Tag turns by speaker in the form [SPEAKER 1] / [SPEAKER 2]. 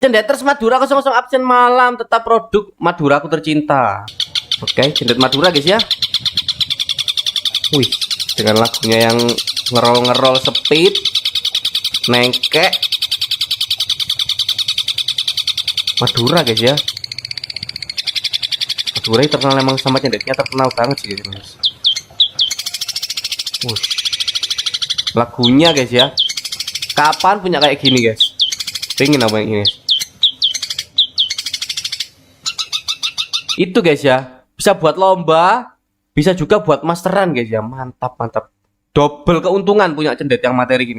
[SPEAKER 1] Cendeters Madura 00 absen malam, tetap produk Madura aku tercinta. Oke, cendet Madura guys ya. Wih, dengan lagunya yang ngerol-ngerol speed, nengkek. Madura guys ya. Madura terkenal emang sama cendetnya terkenal banget sih guys. Wush. Lagunya guys ya. Kapan punya kayak gini guys? Pengen apa yang ini? Itu guys ya, bisa buat lomba, bisa juga buat masteran guys ya. Mantap mantap, double keuntungan punya cendet yang materi gini guys.